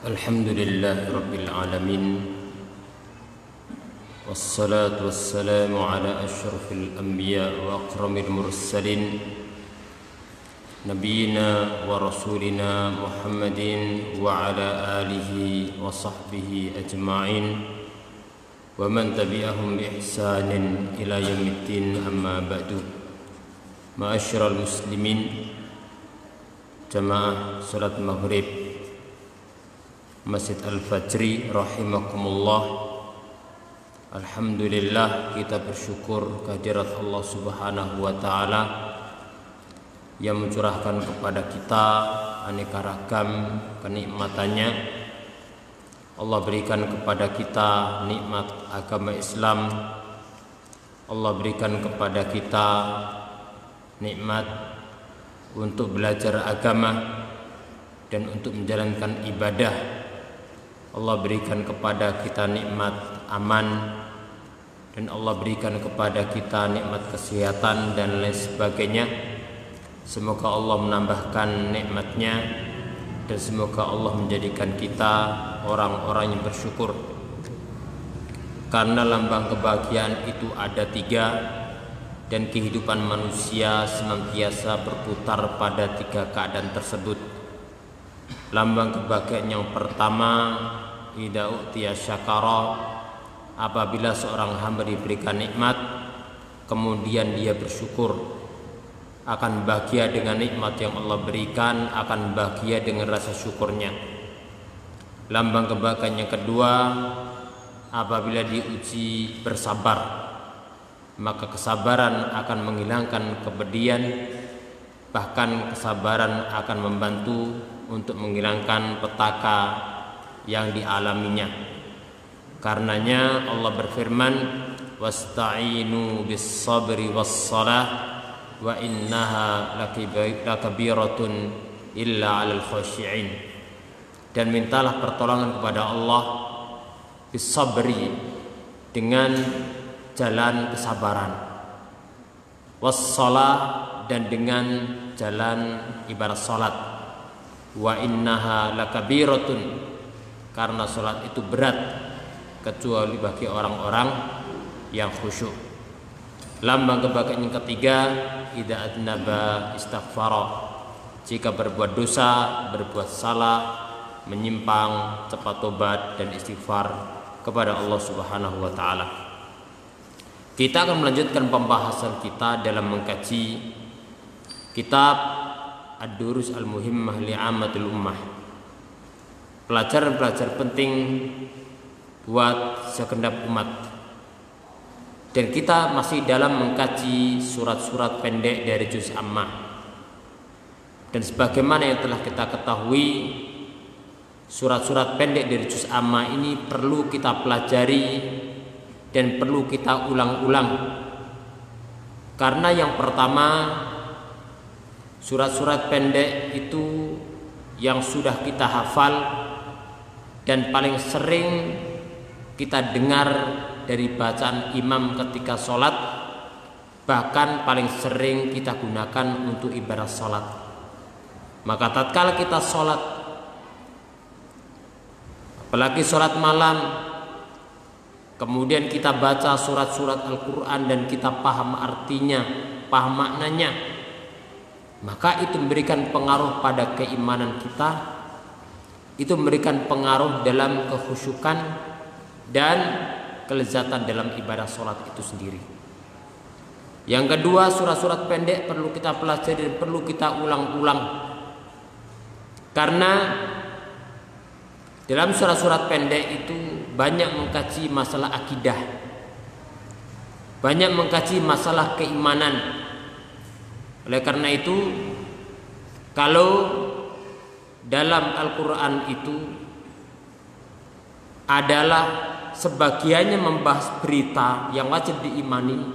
Alhamdulillahi Rabbil Alamin. Wassalatu wassalamu ala ashrafil anbiya wa akramil mursalin Nabiina wa rasulina Muhammadin wa ala alihi wa sahbihi ajma'in wa man tabi'ahum bi ihsanin ila yaumiddin, amma ba'du. Ma'asyiral muslimin, jamaah salat maghrib Masjid Al-Fajri rahimakumullah. Alhamdulillah, kita bersyukur kehadirat Allah Subhanahu wa taala yang mencurahkan kepada kita aneka ragam kenikmatannya. Allah berikan kepada kita nikmat agama Islam. Allah berikan kepada kita nikmat untuk belajar agama dan untuk menjalankan ibadah. Allah berikan kepada kita nikmat aman, dan Allah berikan kepada kita nikmat kesehatan dan lain sebagainya. Semoga Allah menambahkan nikmatnya, dan semoga Allah menjadikan kita orang-orang yang bersyukur. Karena lambang kebahagiaan itu ada 3, dan kehidupan manusia senantiasa berputar pada 3 keadaan tersebut. Lambang kebahagiaan yang pertama, idza utiya syakara, apabila seorang hamba diberikan nikmat kemudian dia bersyukur, akan bahagia dengan nikmat yang Allah berikan, akan bahagia dengan rasa syukurnya. Lambang kebahagiaan yang kedua, apabila diuji bersabar, maka kesabaran akan menghilangkan kepedihan, bahkan kesabaran akan membantu untuk menghilangkan petaka yang dialaminya. Karenanya Allah berfirman, wasta'inu bis sabri was salah wa innaha lakabiratun illa 'alal khashi'in. Dan mintalah pertolongan kepada Allah bis sabri, dengan jalan kesabaran, was salah, dan dengan jalan ibarat salat. Wa innaha lakabiratun, karena salat itu berat kecuali bagi orang-orang yang khusyuk. Lambang kebahagiaan yang ketiga, idza adnaba istaghfara, jika berbuat dosa, berbuat salah, menyimpang, cepat tobat dan istighfar kepada Allah Subhanahu wa taala. Kita akan melanjutkan pembahasan kita dalam mengkaji kitab Ad-Durus Al-Muhimmah li'ammatil ummah, pelajaran-pelajaran penting buat segenap umat. Dan kita masih dalam mengkaji surat-surat pendek dari juz Ammah. Dan sebagaimana yang telah kita ketahui, surat-surat pendek dari juz Ammah ini perlu kita pelajari dan perlu kita ulang-ulang. Karena yang pertama, surat-surat pendek itu yang sudah kita hafal dan paling sering kita dengar dari bacaan imam ketika sholat, bahkan paling sering kita gunakan untuk ibadah sholat. Maka tatkala kita sholat, apalagi sholat malam, kemudian kita baca surat-surat Al-Quran dan kita paham artinya, paham maknanya, maka itu memberikan pengaruh pada keimanan kita. Itu memberikan pengaruh dalam kekhusyukan dan kelezatan dalam ibadah sholat itu sendiri. Yang kedua, surat-surat pendek perlu kita pelajari dan perlu kita ulang-ulang. Karena dalam surat-surat pendek itu banyak mengkaji masalah akidah, banyak mengkaji masalah keimanan. Oleh karena itu, kalau dalam Al-Quran itu adalah sebagiannya membahas berita yang wajib diimani,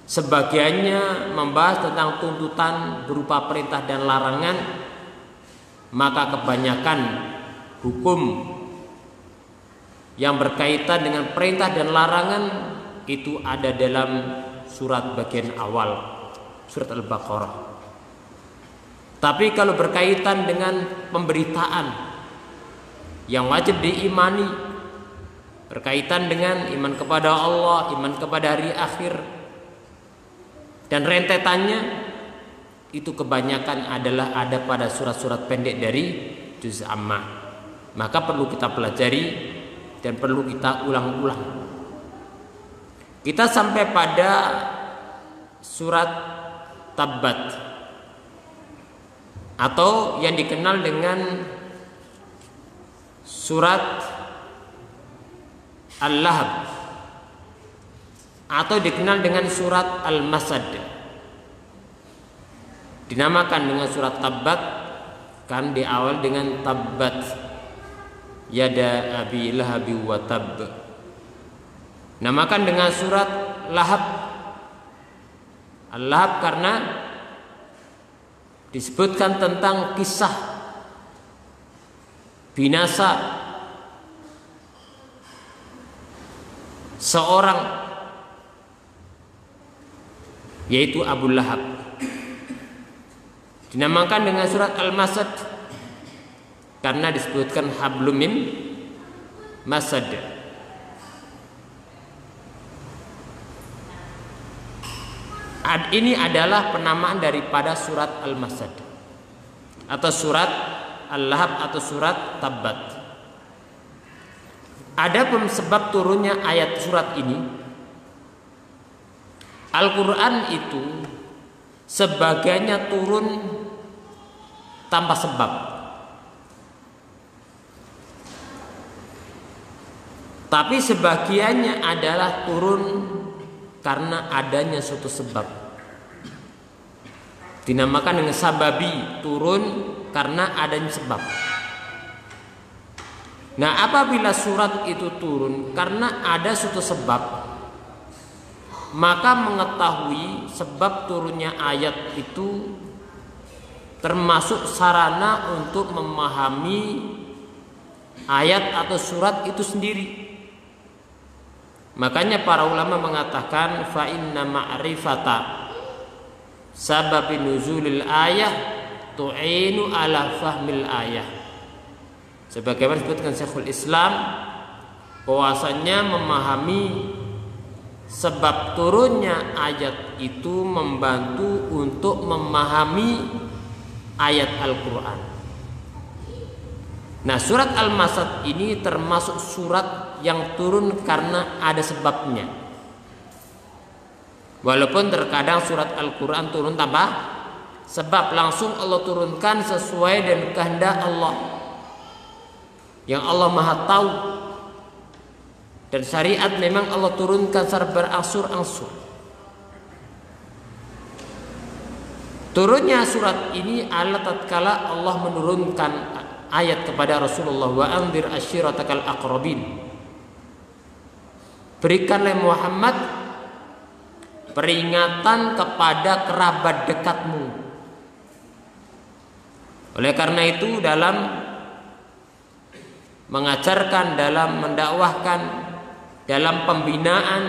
sebagiannya membahas tentang tuntutan berupa perintah dan larangan, maka kebanyakan hukum yang berkaitan dengan perintah dan larangan itu ada dalam surat bagian awal, surat Al-Baqarah. Tapi kalau berkaitan dengan pemberitaan, yang wajib diimani berkaitan dengan iman kepada Allah, iman kepada hari akhir, dan rentetannya itu kebanyakan adalah ada pada surat-surat pendek dari juz amma. Maka perlu kita pelajari dan perlu kita ulang-ulang. Kita sampai pada surat Tabbat atau yang dikenal dengan surat Al-Lahab atau dikenal dengan surat Al-Masad. Dinamakan dengan surat Tabbat kan di awal dengan Tabbat yada abi lahabi wa tab. Namakan dengan surat Lahab. Al-Lahab karena disebutkan tentang kisah binasa seorang, yaitu Abu Lahab. Dinamakan dengan surat Al-Masad karena disebutkan hablum min masad. Ini adalah penamaan daripada surat Al-Masad atau surat Al-Lahab atau surat Tabbat. Adapun sebab turunnya ayat surat ini, Al-Quran itu sebagiannya turun tanpa sebab, tapi sebagiannya adalah turun karena adanya suatu sebab. Dinamakan dengan sababi, turun karena adanya sebab. Nah, apabila surat itu turun karena ada suatu sebab, maka mengetahui sebab turunnya ayat itu termasuk sarana untuk memahami ayat atau surat itu sendiri. Makanya para ulama mengatakan fa inna ma'rifata sababi nuzulil ayah tu'inu ala fahmil ayah. Sebagaimana disebutkan Syekhul Islam, bahwasanya memahami sebab turunnya ayat itu membantu untuk memahami ayat Al-Quran. Nah, surat Al-Masad ini termasuk surat yang turun karena ada sebabnya. Walaupun terkadang surat Al-Quran turun tanpa sebab, langsung Allah turunkan sesuai dengan kehendak Allah yang Allah Maha Tahu. Dan syariat memang Allah turunkan secara berangsur-angsur. Turunnya surat ini adalah tatkala Allah menurunkan ayat kepada Rasulullah, wa anzir ashiratakal aqrabin. Berikanlah Muhammad peringatan kepada kerabat dekatmu. Oleh karena itu, dalam mengajarkan, dalam mendakwahkan, dalam pembinaan,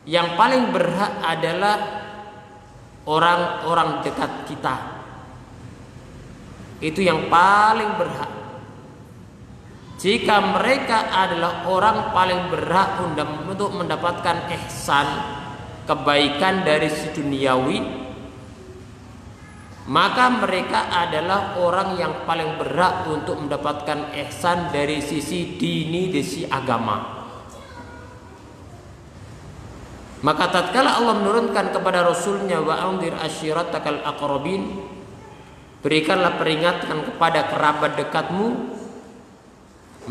yang paling berhak adalah orang-orang dekat kita. Itu yang paling berhak. Jika mereka adalah orang paling berhak untuk mendapatkan ihsan, kebaikan dari si duniawi, maka mereka adalah orang yang paling berhak untuk mendapatkan ihsan dari sisi dini, dari sisi agama. Maka tatkala Allah menurunkan kepada Rasulnya wa anzir ashiratakal aqrabin, berikanlah peringatan kepada kerabat dekatmu,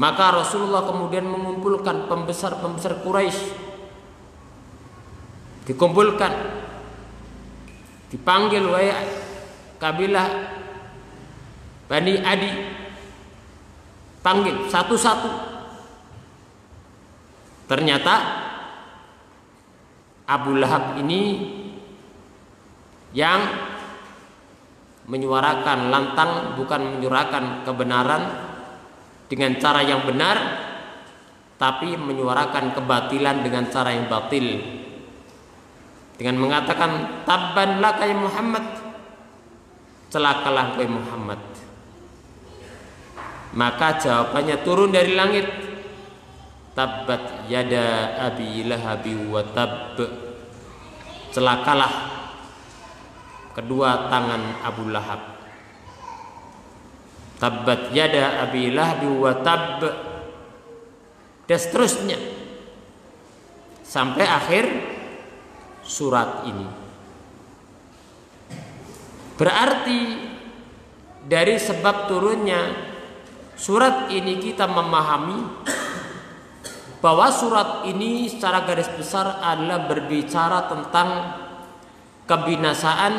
maka Rasulullah kemudian mengumpulkan pembesar-pembesar Quraisy, dikumpulkan, dipanggil wahai kabilah Bani Adi, panggil satu-satu. Ternyata Abu Lahab ini yang menyuarakan lantang, bukan menyuarakan kebenaran dengan cara yang benar, tapi menyuarakan kebatilan dengan cara yang batil, dengan mengatakan tabban laka ya Muhammad, celakalah kau Muhammad. Maka jawabannya turun dari langit. Tabbat yada abi lahabi wa tab. Celakalah kedua tangan Abu Lahab. Tabbat yada abi lahabi wa tab. Dan seterusnya sampai akhir surat ini. Berarti dari sebab turunnya surat ini kita memahami bahwa surat ini secara garis besar adalah berbicara tentang kebinasaan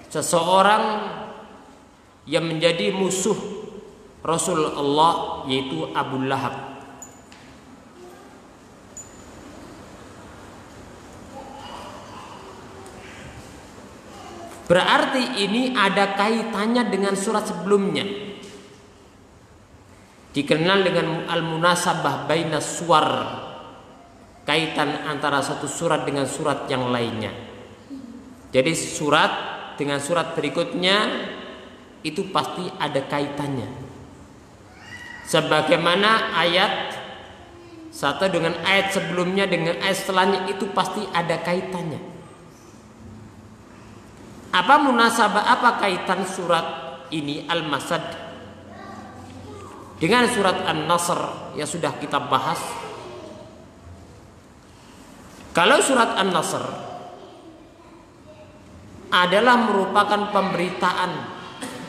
seseorang yang menjadi musuh Rasulullah, yaitu Abu Lahab. Berarti ini ada kaitannya dengan surat sebelumnya. Dikenal dengan al-munasabah bainas suwar, kaitan antara satu surat dengan surat yang lainnya. Jadi surat dengan surat berikutnya itu pasti ada kaitannya. Sebagaimana ayat satu dengan ayat sebelumnya dengan ayat setelahnya itu pasti ada kaitannya. Apa munasabah, apa kaitan surat ini Al-Masad dengan surat An-Nasr yang sudah kita bahas? Kalau surat An-Nasr adalah merupakan pemberitaan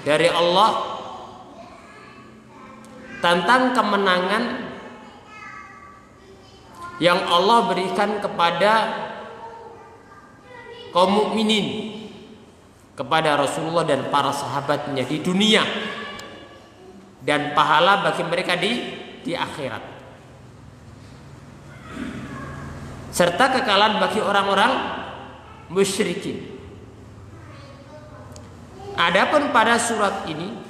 dari Allah tentang kemenangan yang Allah berikan kepada kaum mukminin, kepada Rasulullah dan para sahabatnya di dunia, dan pahala bagi mereka di akhirat, serta kekalahan bagi orang-orang musyrikin. Adapun pada surat ini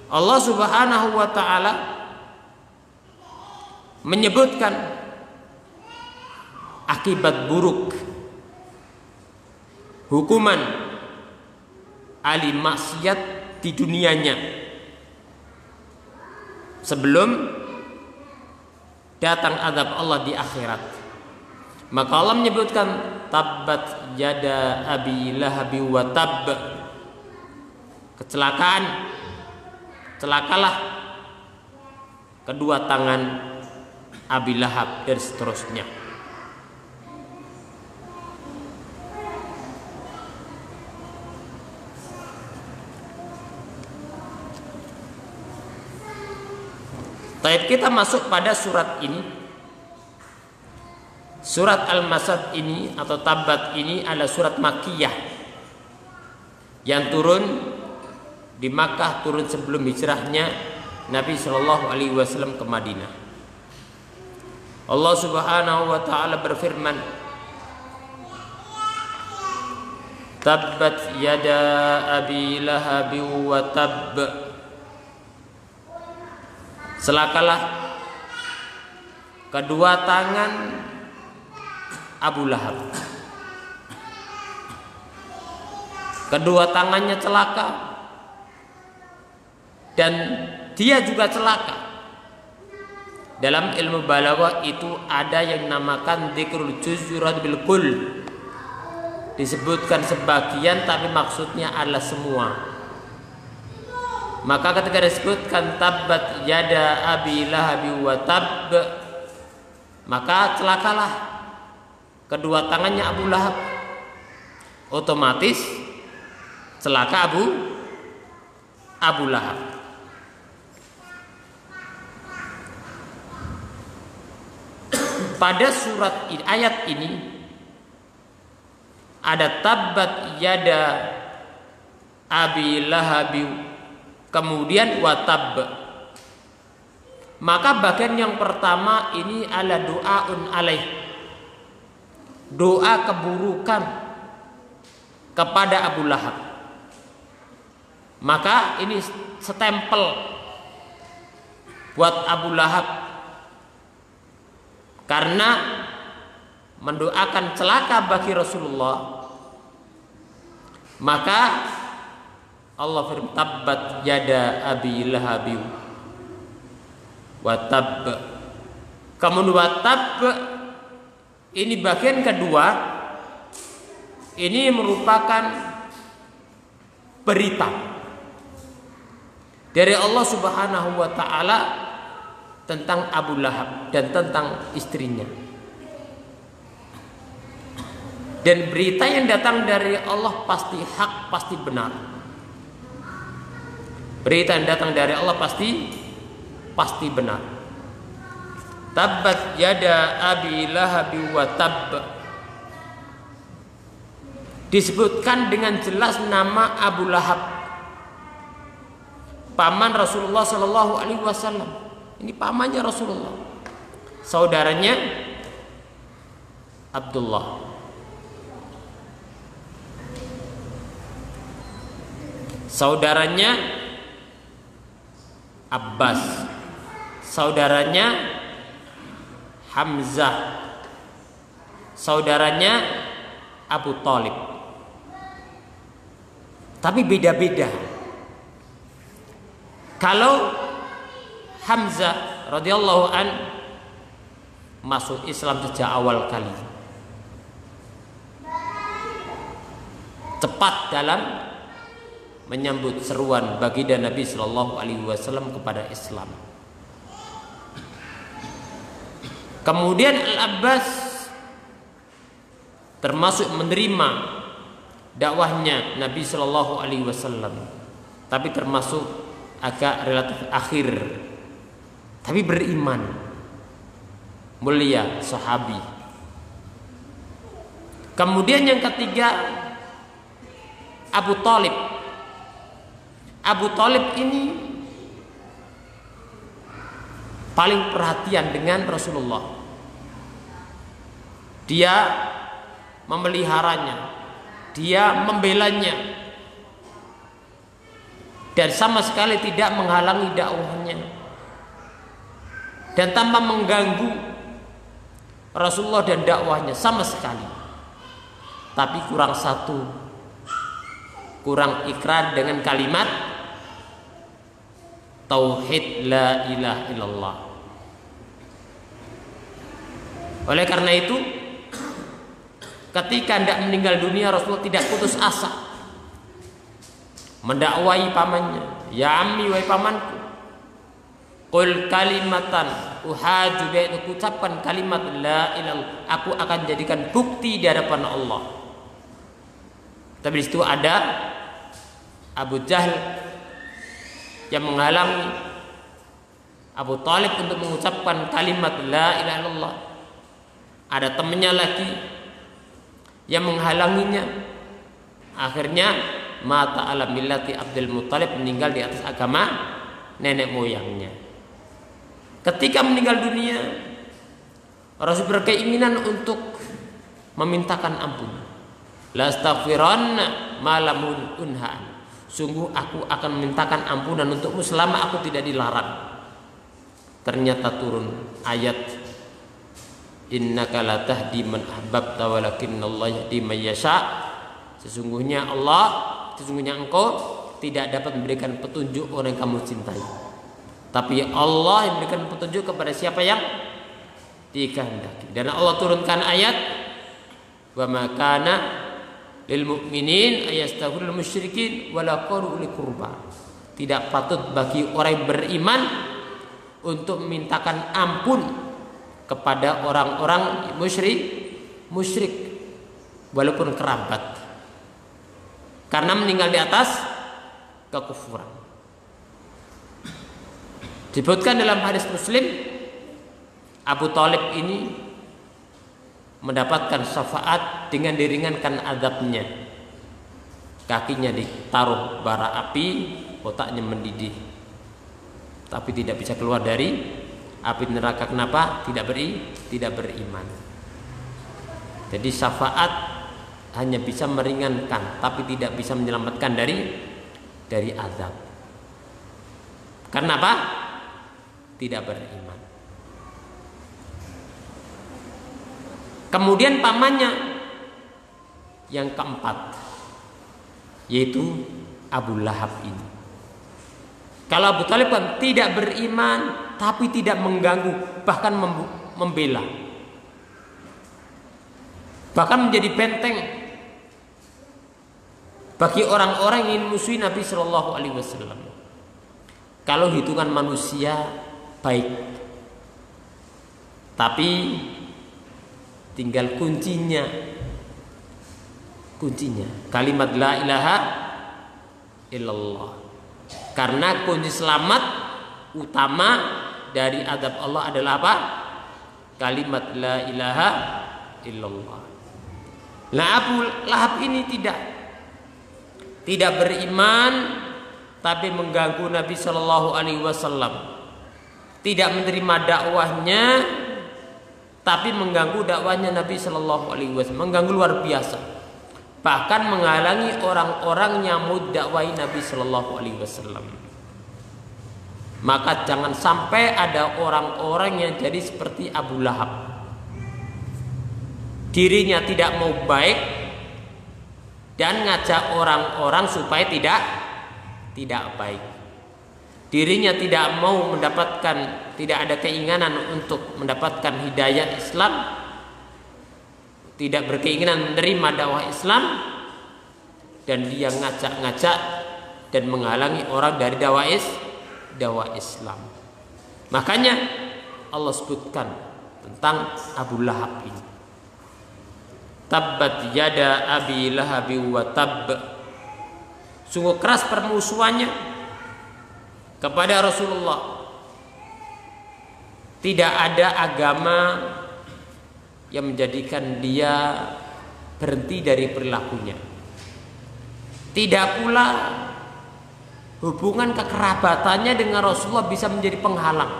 Allah Subhanahu wa taala menyebutkan akibat buruk, hukuman ahli maksiat di dunianya sebelum datang azab Allah di akhirat. Maka Allah menyebutkan tabbat yada abi lahabi wa tab. Kecelakaan, celakalah kedua tangan Abi Lahab dan seterusnya. Baik, kita masuk pada surat ini. Surat Al-Masad ini atau Tabbat ini adalah surat Makkiyah yang turun di Makkah, turun sebelum hijrahnya Nabi Shallallahu Alaihi Wasallam ke Madinah. Allah Subhanahu Wa Taala berfirman, Tabbat yada abi lahabi wa tab. Celakalah kedua tangan Abu Lahab. Kedua tangannya celaka dan dia juga celaka. Dalam ilmu balaghah itu ada yang dinamakan dzikrul juz'urad bil kull. Disebutkan sebagian tapi maksudnya adalah semua. Maka ketika disebutkan tabbat yada abi lahabi wa tab, maka celakalah kedua tangannya Abu Lahab. Otomatis celaka Abu Lahab. Pada surat ini, ayat ini ada tabbat yada abi lahabi kemudian watab. Maka bagian yang pertama ini adalah doaun alaih, doa keburukan kepada Abu Lahab. Maka ini stempel buat Abu Lahab karena mendoakan celaka bagi Rasulullah. Maka Allah firman, tabbat yada abi lahabi wa tabb. Kemudian wa tabb ini bagian kedua, ini merupakan berita dari Allah Subhanahu wa taala tentang Abu Lahab dan tentang istrinya. Dan berita yang datang dari Allah pasti hak, pasti benar. Berita yang datang dari Allah pasti benar. Tabbat yada abi lahabi wa tabb. Disebutkan dengan jelas nama Abu Lahab, paman Rasulullah Shallallahu Alaihi Wasallam. Ini pamannya Rasulullah, saudaranya Abdullah. Saudaranya Abbas, saudaranya Hamzah, saudaranya Abu Thalib. Tapi beda-beda. Kalau Hamzah radhiyallahu an masuk Islam sejak awal kali, cepat dalam menyambut seruan baginda Nabi Shallallahu Alaihi Wasallam kepada Islam. Kemudian Al-Abbas termasuk menerima dakwahnya Nabi Shallallahu Alaihi Wasallam, tapi termasuk agak relatif akhir, tapi beriman, mulia, sahabi. Kemudian yang ketiga Abu Thalib. Abu Thalib ini paling perhatian dengan Rasulullah. Dia memeliharanya, dia membelanya, dan sama sekali tidak menghalangi dakwahnya, dan tanpa mengganggu Rasulullah dan dakwahnya sama sekali. Tapi kurang satu, kurang ikrar dengan kalimat tauhid la ilaha illallah. Oleh karena itu, ketika hendak meninggal dunia, Rasulullah tidak putus asa mendakwai pamannya. Ya ammi, wahai pamanku, qul kalimatan uhaju biha, ucapkan kalimat la ilallah, aku akan jadikan bukti di hadapan Allah. Tapi di situ ada Abu Jahal yang menghalangi Abu Thalib untuk mengucapkan kalimat la ilaha illallah. Ada temannya lagi yang menghalanginya. Akhirnya mata ala millati Abdul Muthalib, meninggal di atas agama nenek moyangnya. Ketika meninggal dunia, Rasul berkeinginan untuk memintakan ampun. La astaghfiranna ma lam unha. Sungguh aku akan memintakan ampunan untukmu selama aku tidak dilarang. Ternyata turun ayat innaka la tahdi man ahbabta walakinnallaha yahdi man yasha. Sesungguhnya engkau tidak dapat memberikan petunjuk orang yang kamu cintai, tapi Allah yang memberikan petunjuk kepada siapa yang dikehendaki. Dan Allah turunkan ayat wa ma kana lil mu'minin ayastaghfirul musyrikin wala qalu li qurba. Tidak patut bagi orang yang beriman untuk memintakan ampun kepada orang-orang musyrik walaupun kerabat, karena meninggal di atas kekufuran. Disebutkan dalam hadis Muslim, Abu Thalib ini mendapatkan syafaat dengan diringankan azabnya. Kakinya ditaruh bara api, otaknya mendidih, tapi tidak bisa keluar dari api neraka. Kenapa? Tidak beriman. Jadi syafaat hanya bisa meringankan, tapi tidak bisa menyelamatkan dari azab. Karena apa? Tidak beriman. Kemudian pamannya yang keempat, yaitu Abu Lahab ini. Kalau Abu Talib kan tidak beriman tapi tidak mengganggu, bahkan membela, bahkan menjadi benteng bagi orang-orang yang musuhi Nabi Shallallahu Alaihi Wasallam. Kalau hitungan manusia baik, tapi tinggal kuncinya kalimat la ilaha illallah. Karena kunci selamat utama dari azab Allah adalah apa? Kalimat la ilaha illallah. Nah, Abu Lahab ini tidak beriman tapi mengganggu Nabi Shallallahu Alaihi Wasallam. Tidak menerima dakwahnya tapi mengganggu dakwahnya Nabi Shallallahu Alaihi Wasallam. Mengganggu luar biasa. Bahkan menghalangi orang-orang yang mau dakwahi Nabi Shallallahu Alaihi Wasallam. Maka jangan sampai ada orang-orang yang jadi seperti Abu Lahab. Dirinya tidak mau baik dan ngajak orang-orang supaya tidak baik. Dirinya tidak mau mendapatkan, tidak ada keinginan untuk mendapatkan hidayah Islam, tidak berkeinginan menerima dakwah Islam, dan dia ngajak-ngajak dan menghalangi orang dari dakwah Islam. Makanya Allah sebutkan tentang Abu Lahab ini. Tabbat yada abi lahabi wa tabb. Sungguh keras permusuhannya kepada Rasulullah. Tidak ada agama yang menjadikan dia berhenti dari perilakunya. Tidak pula hubungan kekerabatannya dengan Rasulullah bisa menjadi penghalang.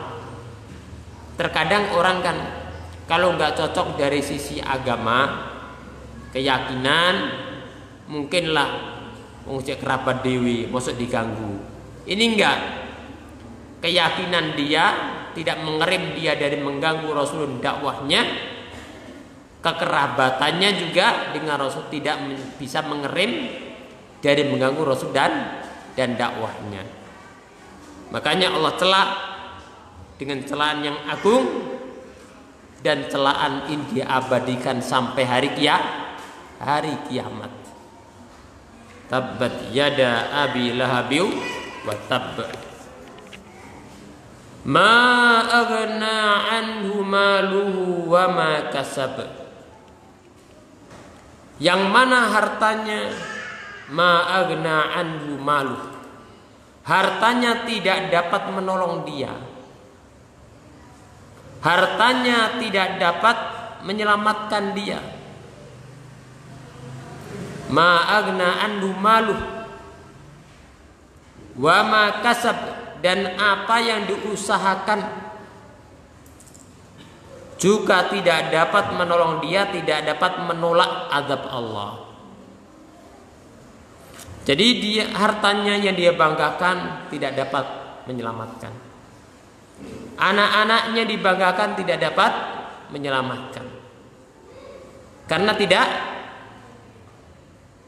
Terkadang orang kan kalau nggak cocok dari sisi agama, keyakinan, mungkinlah ngecek kerabat dewi, masuk diganggu. Ini enggak. Keyakinan dia tidak mengerim dia dari mengganggu Rasul dakwahnya. Kekerabatannya juga dengan Rasul tidak bisa mengerim dari mengganggu Rasul dan dakwahnya. Makanya Allah celah dengan celaan yang agung, dan celaan ini diabadikan sampai hari kiamat. Tabbat yada abi lahabi wa tabb. Ma aghna anhu maluhu wa ma kasab. Yang mana hartanya, ma aghna anhu maluhu, hartanya tidak dapat menolong dia, hartanya tidak dapat menyelamatkan dia. Ma aghna anhu maluhu wa ma kasab, dan apa yang diusahakan juga tidak dapat menolong dia, tidak dapat menolak azab Allah. Jadi dia hartanya yang dia banggakan tidak dapat menyelamatkan. Anak-anaknya dibanggakan tidak dapat menyelamatkan. Karena tidak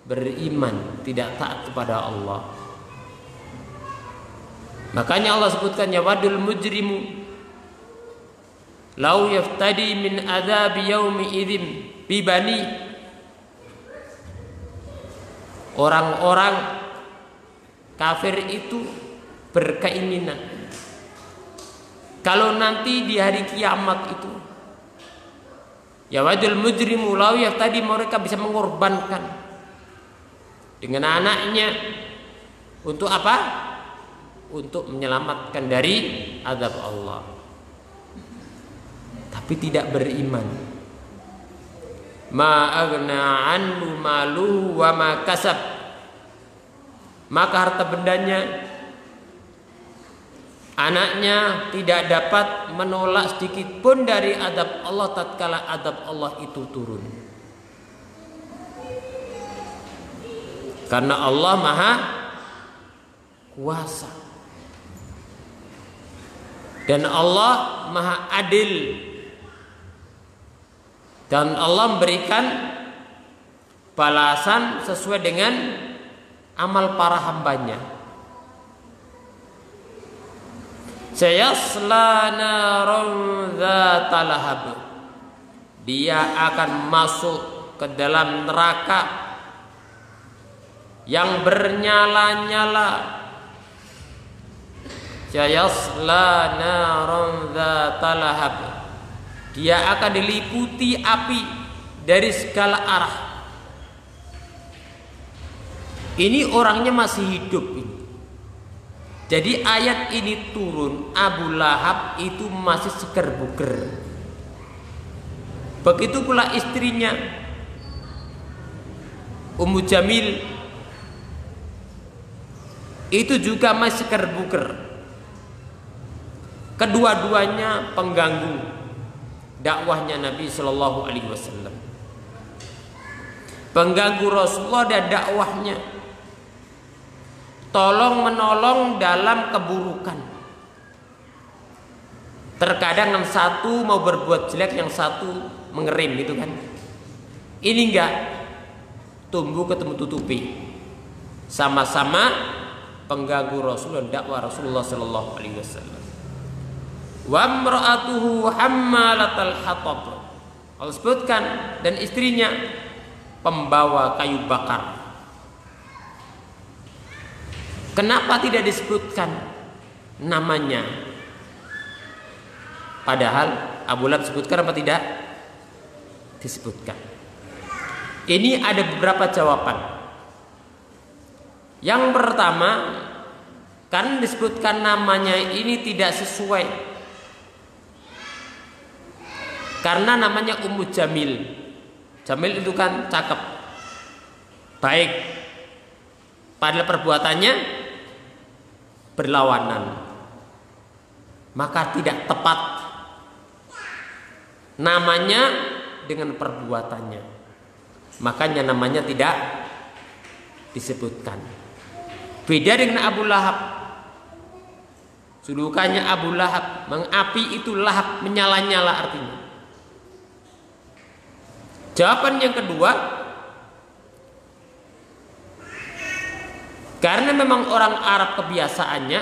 beriman, tidak taat kepada Allah. Makanya Allah sebutkan yawadul mujrimu lau yaftadi min adzabi yaumi idzin bibani. Orang-orang kafir itu berkeinginan kalau nanti di hari kiamat itu, yawadul mujrimu lau yaftadi, mereka bisa mengorbankan dengan anaknya untuk apa? Untuk menyelamatkan dari azab Allah. Tapi tidak beriman. Ma aghna anhu maluhu wa ma kasab, maka harta bendanya, anaknya tidak dapat menolak sedikit pun dari azab Allah tatkala azab Allah itu turun. Karena Allah Maha Kuasa dan Allah Maha Adil, dan Allah memberikan balasan sesuai dengan amal para hambanya. Sayasla naran dzata lahab. Dia akan masuk ke dalam neraka yang bernyala-nyala. Sayasla naran dzata lahab. Dia akan diliputi api dari segala arah. Ini orangnya masih hidup ini. Jadi ayat ini turun, Abu Lahab itu masih seger buger. Begitu pula istrinya Ummu Jamil itu juga masih seger buger. Kedua-duanya pengganggu dakwahnya Nabi Shallallahu Alaihi Wasallam, pengganggu Rasulullah dan dakwahnya, tolong menolong dalam keburukan. Terkadang yang satu mau berbuat jelek, yang satu mengerim gitu kan. Ini enggak, tumbuh ketemu tutupi, sama-sama pengganggu Rasulullah, dakwah Rasulullah Shallallahu Alaihi Wasallam. Wa imra'atuhu hammalatal hatab. Allah sebutkan, dan istrinya pembawa kayu bakar. Kenapa tidak disebutkan namanya? Padahal Abu Lahab disebutkan apa tidak? Disebutkan. Ini ada beberapa jawaban. Yang pertama, kan disebutkan namanya ini tidak sesuai. Karena namanya Ummu Jamil. Jamil itu kan cakep, baik. Padahal perbuatannya berlawanan, maka tidak tepat namanya dengan perbuatannya, makanya namanya tidak disebutkan. Beda dengan Abu Lahab. Julukannya Abu Lahab, mengapi itu lahab, menyala-nyala artinya. Jawaban yang kedua, karena memang orang Arab kebiasaannya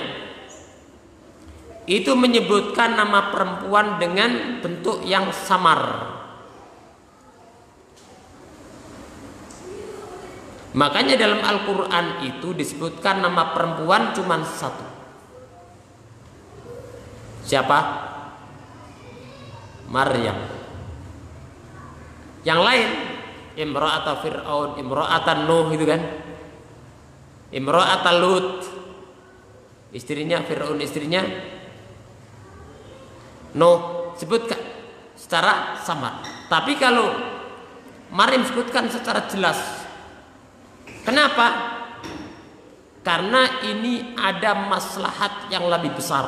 itu menyebutkan nama perempuan dengan bentuk yang samar. Makanya dalam Al-Quran itu disebutkan nama perempuan cuma satu. Siapa? Maryam. Yang lain Imra'ata Fir'aun, Imra'atan Nuh itu kan, Imra'atan Lut, istrinya Fir'aun, istrinya Nuh, sebutkan secara samar. Tapi kalau Maryam sebutkan secara jelas. Kenapa? Karena ini ada maslahat yang lebih besar.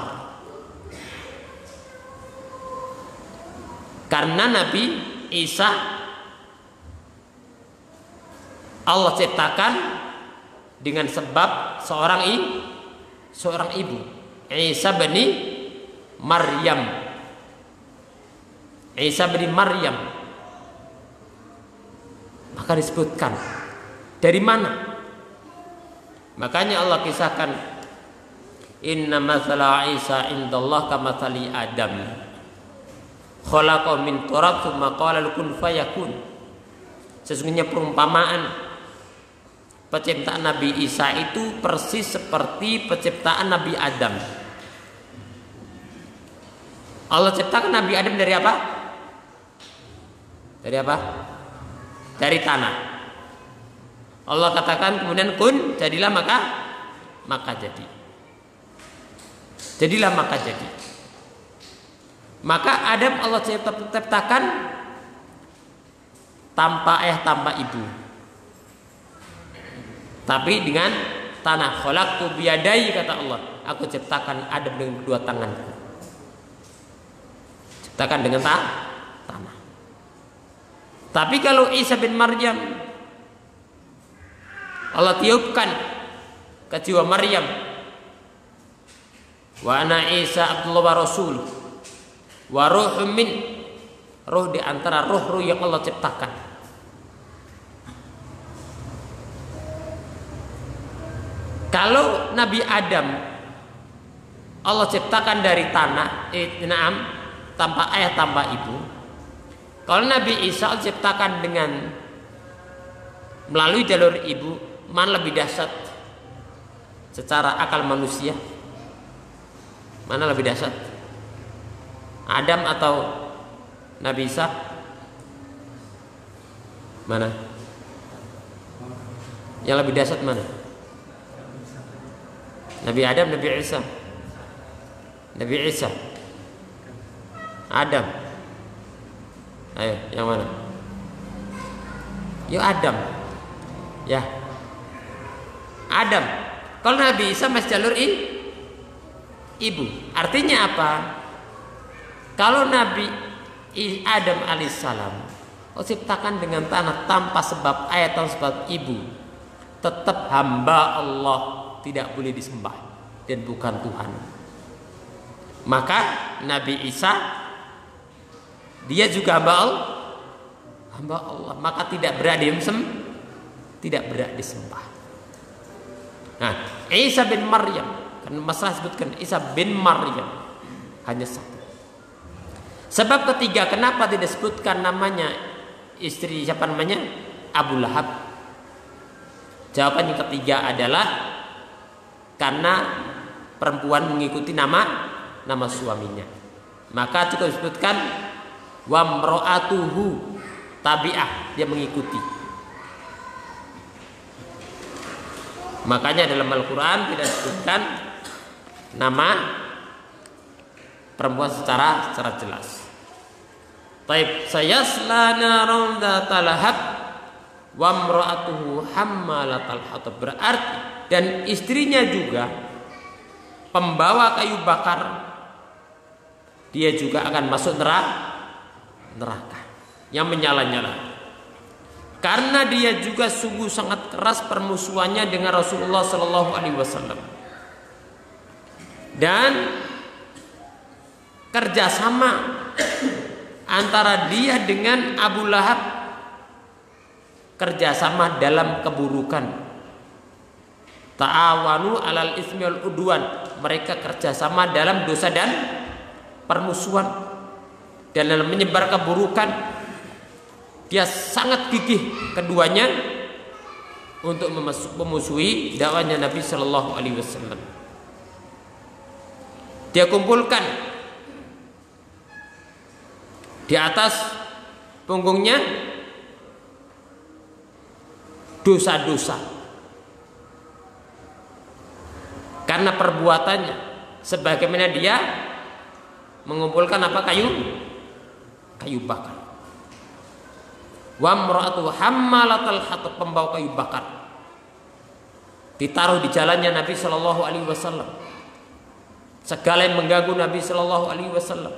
Karena Nabi Isa Allah ciptakan dengan sebab seorang ibu, Isa bin Maryam. Isa bin Maryam. Maka disebutkan dari mana? Makanya Allah kisahkan, inna mathala Isa indallah kamathali Adam. Khalaqa min turab tsumma qala kun fayakun. Sesungguhnya perumpamaan penciptaan Nabi Isa itu persis seperti penciptaan Nabi Adam. Allah ciptakan Nabi Adam dari apa? Dari apa? Dari tanah. Allah katakan kemudian kun, jadilah, maka jadi. Jadilah maka jadi. Maka Adam Allah ciptakan tanpa ayah, tanpa ibu, tapi dengan tanah. Khalaqtu biyadai, kata Allah, aku ciptakan Adam dengan kedua tanganku. Ciptakan dengan tanah. Tapi kalau Isa bin Maryam, Allah tiupkan ke jiwa Maryam, wa ana Isa Abdullah wa Rasul wa ruhum min, roh di antara roh-roh yang Allah ciptakan. Nabi Adam Allah ciptakan dari tanah, tanpa ayah tanpa ibu. Kalau Nabi Isa Allah ciptakan dengan melalui jalur ibu, mana lebih dahsyat secara akal manusia? Mana lebih dahsyat? Adam atau Nabi Isa? Mana? Yang lebih dahsyat mana? Nabi Adam, Nabi Isa. Nabi Isa. Adam. Ayo, yang mana? Yuk Adam. Ya. Adam. Kalau Nabi Isa masih jalur ibu. Artinya apa? Kalau Nabi Adam alaihissalam ciptakan dengan tanah tanpa sebab ayah, tanpa sebab ibu, tetap hamba Allah, tidak boleh disembah dan bukan Tuhan. Maka Nabi Isa dia juga hamba Allah, maka tidak berhak disembah. Nah, Isa bin Maryam, kan masalah sebutkan Isa bin Maryam hanya satu. Sebab ketiga, kenapa tidak disebutkan namanya istri siapa namanya? Abu Lahab. Jawaban yang ketiga adalah karena perempuan mengikuti nama suaminya. Maka cukup disebutkan wa mra'atuhu tabi'ah, dia mengikuti. Makanya dalam Al-Quran tidak disebutkan nama perempuan secara jelas. Taib sayasla naran dzatal lahab wa mra'atuhu hammalatal hatab, berarti dan istrinya juga pembawa kayu bakar, dia juga akan masuk neraka yang menyala-nyala. Karena dia juga sungguh sangat keras permusuhannya dengan Rasulullah Sallallahu Alaihi Wasallam, dan kerjasama antara dia dengan Abu Lahab, kerjasama dalam keburukan. Ta'awanu alal ismi wal udwan, mereka kerjasama dalam dosa dan permusuhan dan dalam menyebar keburukan. Dia sangat gigih keduanya untuk memusuhi dakwahnya Nabi Shallallahu Alaihi Wasallam. Dia kumpulkan di atas punggungnya dosa-dosa karena perbuatannya, sebagaimana dia mengumpulkan apa? Kayu bakar. Wa mra'atu hammalatal hatab, pembawa kayu bakar, ditaruh di jalannya Nabi Shallallahu Alaihi Wasallam. Segala yang mengganggu Nabi Shallallahu Alaihi Wasallam.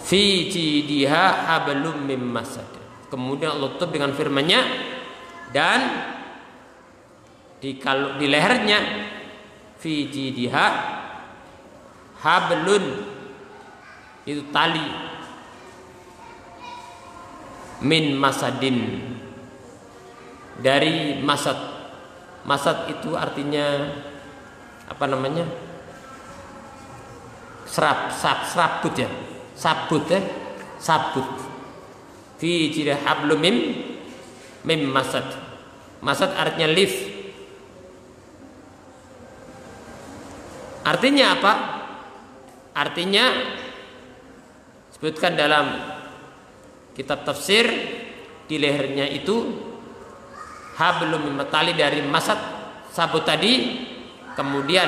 Fi jidiha hablum mim masad. Kemudian Allah tutup dengan firman-Nya, dan di lehernya fi jidiha hablun, itu tali, min masadin, dari masad. Masad itu artinya apa namanya? Serabut ya. Sabut ya. Sabut. Fi jidiha hablum mim masad. Masad artinya leaf. Artinya apa? Artinya sebutkan dalam kitab tafsir, di lehernya itu hablum, tali dari masad, sabut tadi, kemudian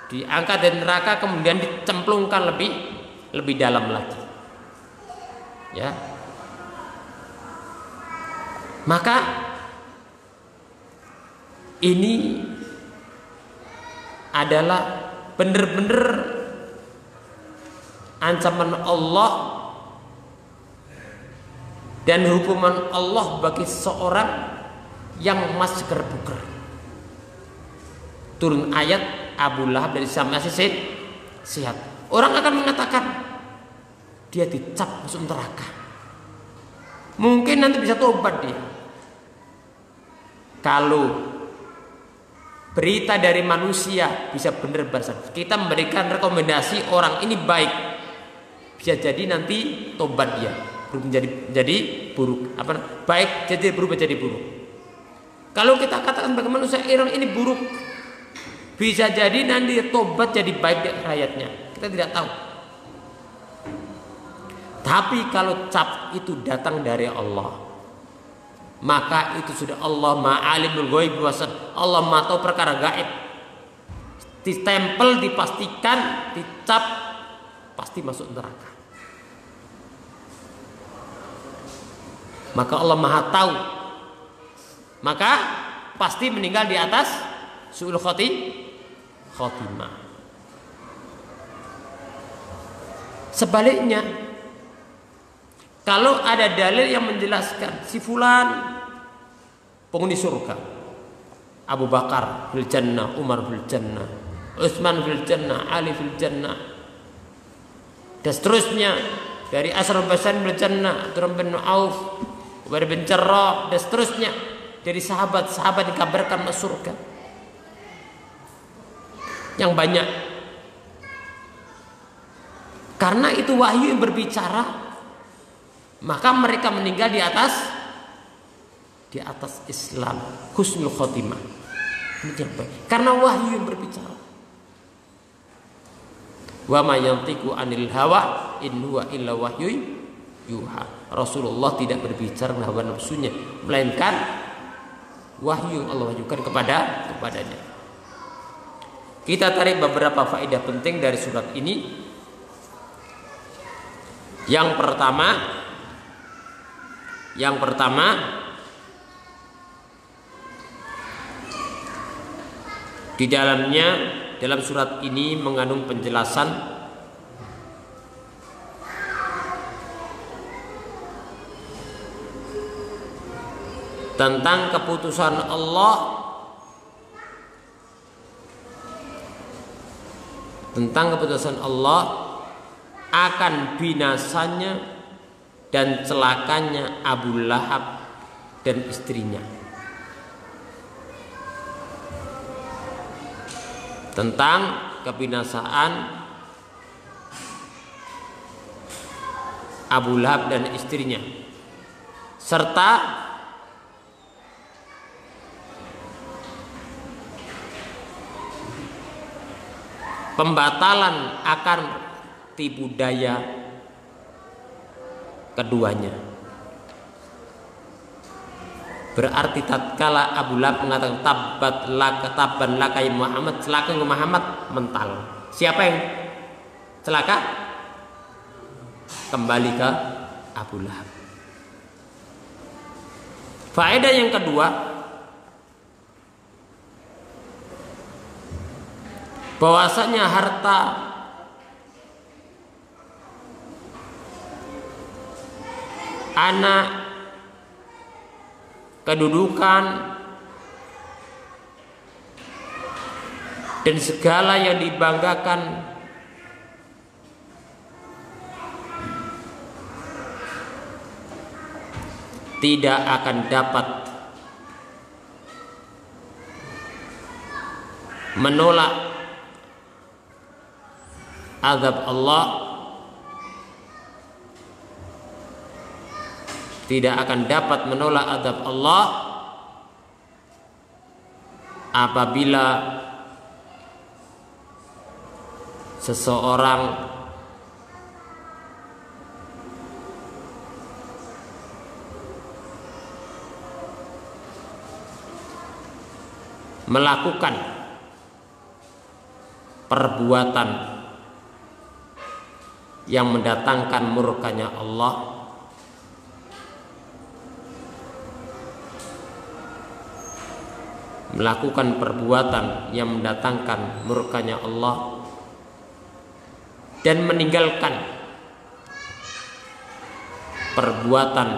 diangkat dari neraka, kemudian dicemplungkan lebih dalam lagi. Ya. Maka ini adalah benar-benar ancaman Allah dan hukuman Allah bagi seorang yang masih buker. Turun ayat Abu Lahab dari sama masih sehat. Orang akan mengatakan dia dicap masuk neraka. Mungkin nanti bisa tobat dia. kalau berita dari manusia bisa benar berdasarkan kita memberikan rekomendasi orang ini baik, bisa jadi nanti tobat dia menjadi buruk, baik jadi berubah jadi buruk. Kalau kita katakan bagaimana orang ini buruk, bisa jadi nanti tobat jadi baik dari rakyatnya, kita tidak tahu. Tapi kalau cap itu datang dari Allah, maka itu sudah Allah ma'alimul ghaib wasan, Allah maha tahu perkara gaib. Ditempel, dipastikan, dicap, pasti masuk neraka. Maka Allah maha tahu, maka pasti meninggal di atas su'ul khotimah. Sebaliknya, kalau ada dalil yang menjelaskan si fulan penghuni surga, Abu Bakar fil jannah, Umar fil jannah, Utsman fil jannah, Ali fil jannah, dan seterusnya, dari Asrul Basan fil jannah, Abdurrahman bin Auf, Ubaid bin Jarrah, dan seterusnya, dari sahabat-sahabat dikabarkan masuk surga yang banyak. Karena itu wahyu yang berbicara, maka mereka meninggal di atas Islam, husnul khotimah. Karena wahyu yang berbicara. Wa ma yantiqu anil hawa in huwa illa wahyu yuha. Rasulullah tidak berbicara dengan hawa nafsunya, melainkan wahyu yang Allah wahyukan kepadanya. Kita tarik beberapa faedah penting dari surat ini. Yang pertama, di dalam surat ini mengandung penjelasan tentang keputusan Allah, akan binasanya dan celakanya Abu Lahab dan istrinya. Tentang kebinasaan Abu Lahab dan istrinya, serta pembatalan akan tipu daya keduanya. Berarti tatkala Abu Lahab mengatakan tabban laka ya Muhammad, celaka Muhammad, mental. Siapa yang celaka? Kembali ke Abu Lahab. Faedah yang kedua, bahwasanya harta anak, kedudukan, dan segala yang dibanggakan tidak akan dapat menolak azab Allah, tidak akan dapat menolak azab Allah apabila seseorang melakukan perbuatan yang mendatangkan murkanya Allah, melakukan perbuatan yang mendatangkan murkanya Allah, dan meninggalkan perbuatan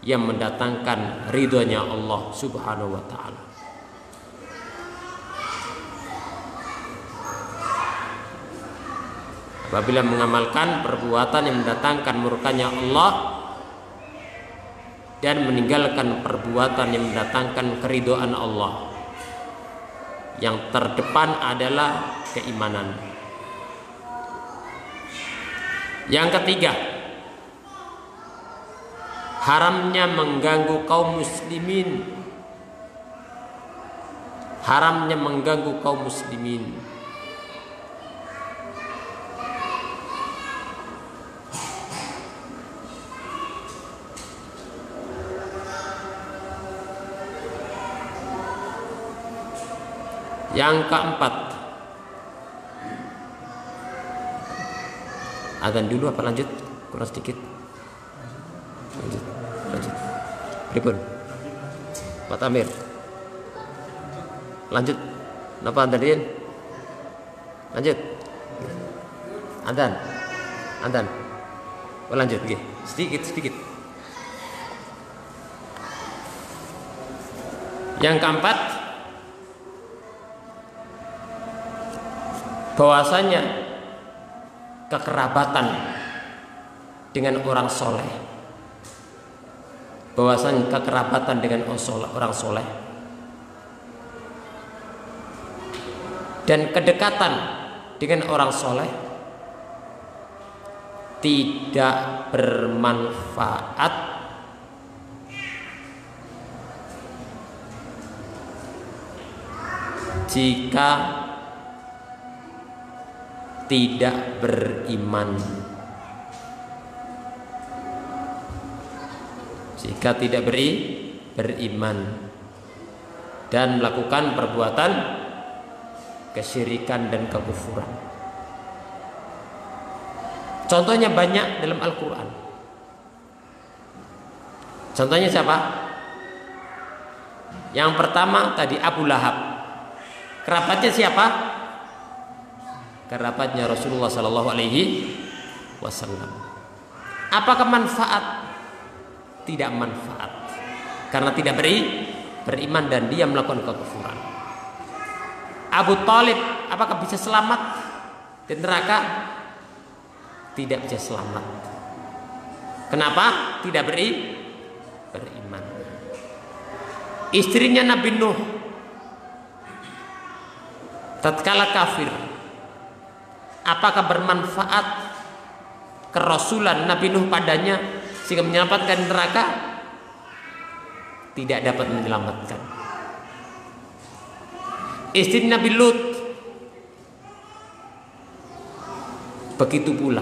yang mendatangkan ridhonya Allah Subhanahu wa ta'ala. Apabila mengamalkan perbuatan yang mendatangkan murkanya Allah, dan meninggalkan perbuatan yang mendatangkan keridhaan Allah. Yang terdepan adalah keimanan. Yang ketiga, haramnya mengganggu kaum muslimin. Haramnya mengganggu kaum muslimin. Yang keempat, azan dulu apa lanjut? Kurang sedikit. Lanjut. Pripun? Pak Amir. Lanjut. Napa antarin? Lanjut. Azan. Oh, lanjut nggih. Sedikit. Yang keempat, bahwasanya kekerabatan dengan orang soleh, orang soleh dan kedekatan dengan orang soleh tidak bermanfaat jika tidak beriman. Jika tidak beriman dan melakukan perbuatan kesyirikan dan kekufuran. Contohnya banyak dalam Al-Quran. Contohnya siapa? Yang pertama tadi Abu Lahab. Kerabatnya siapa? Kerabatnya Rasulullah Sallallahu Alaihi Wasallam. Apakah manfaat? Tidak manfaat, karena tidak beriman dan dia melakukan kekufuran. Abu Thalib, apakah bisa selamat di neraka? Tidak bisa selamat. Kenapa? Tidak beriman. Istrinya Nabi Nuh tatkala kafir, apakah bermanfaat kerasulan Nabi Nuh padanya sehingga menyelamatkan neraka? Tidak dapat menyelamatkan. Istri Nabi Lut begitu pula.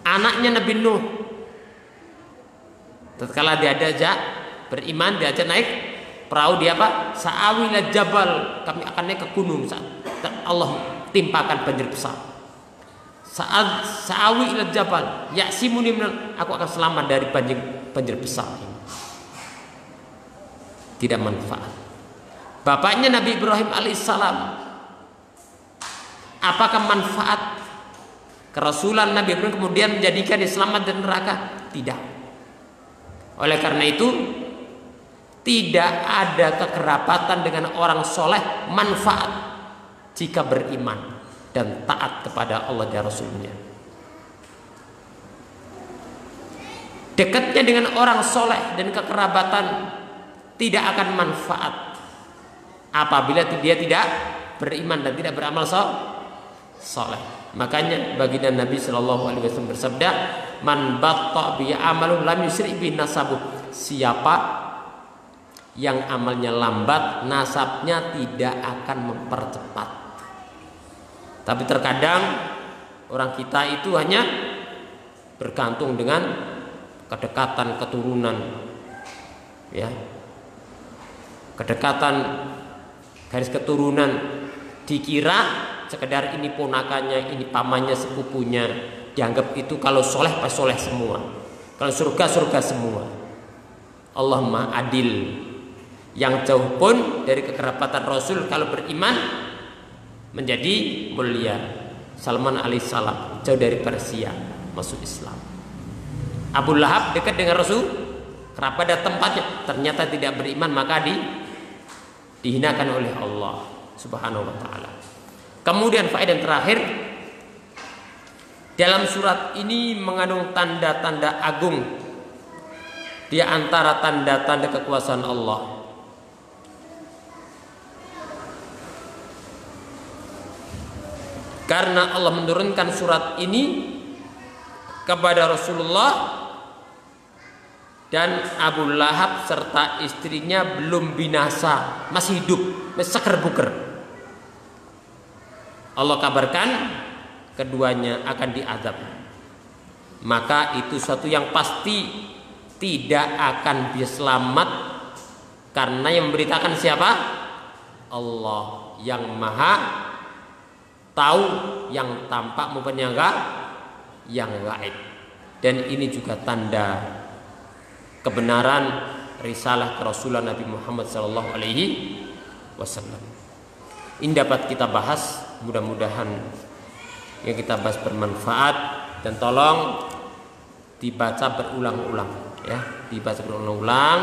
Anaknya Nabi Nuh tatkala dia diajak beriman, diajak naik perahu, dia apa? Sa'awi ila jabal, kami akan naik ke gunung. Allah timpakan banjir besar. Saat sa'awi ila jabal ya'simuni minal, aku akan selamat dari banjir besar ini. Tidak manfaat. Bapaknya Nabi Ibrahim alaihissalam, apakah manfaat kerasulan Nabi Ibrahim kemudian menjadikan dia selamat dari neraka? Tidak. Oleh karena itu tidak ada kekerabatan dengan orang soleh manfaat jika beriman dan taat kepada Allah dan Rasulnya. Dekatnya dengan orang soleh dan kekerabatan tidak akan manfaat apabila dia tidak beriman dan tidak beramal soleh. Makanya baginda Nabi Shallallahu Alaihi Wasallam bersabda, "Man batta bi amalu lam yusri bi nasabu." Siapa yang amalnya lambat, nasabnya tidak akan mempercepat. Tapi terkadang orang kita itu hanya bergantung dengan kedekatan keturunan, ya, kedekatan garis keturunan, dikira sekedar ini ponakannya, ini pamannya, sepupunya, dianggap itu kalau soleh pas soleh semua, kalau surga surga semua. Allah Maha Adil, yang jauh pun dari kekerabatan Rasul kalau beriman menjadi mulia. Salman alaihissalam jauh dari Persia masuk Islam. Abu Lahab dekat dengan Rasul, kerabat dan tempatnya, ternyata tidak beriman, maka dihinakan oleh Allah Subhanahu wa taala. Kemudian faedah terakhir, dalam surat ini mengandung tanda-tanda agung di antara tanda-tanda kekuasaan Allah. Karena Allah menurunkan surat ini kepada Rasulullah dan Abu Lahab serta istrinya belum binasa, masih hidup, masih seker buker. Allah kabarkan keduanya akan diazab. Maka itu suatu yang pasti tidak akan bisa selamat, karena yang memberitakan siapa? Allah yang maha tahu yang tampak maupun yang gaib. Dan ini juga tanda kebenaran risalah kerasulan Nabi Muhammad sallallahu alaihi wasallam. Ini dapat kita bahas, mudah-mudahan yang kita bahas bermanfaat, dan tolong dibaca berulang-ulang ya, dibaca berulang-ulang,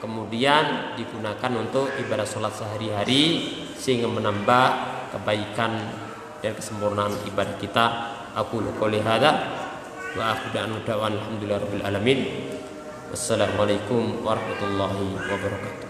kemudian digunakan untuk ibadah sholat sehari-hari sehingga menambah kebaikan dan kesempurnaan ibadah kita. Aku qouli hadza wa akhiru da'wana alhamdulillahirabbil alamin. Wassalamualaikum warahmatullahi wabarakatuh.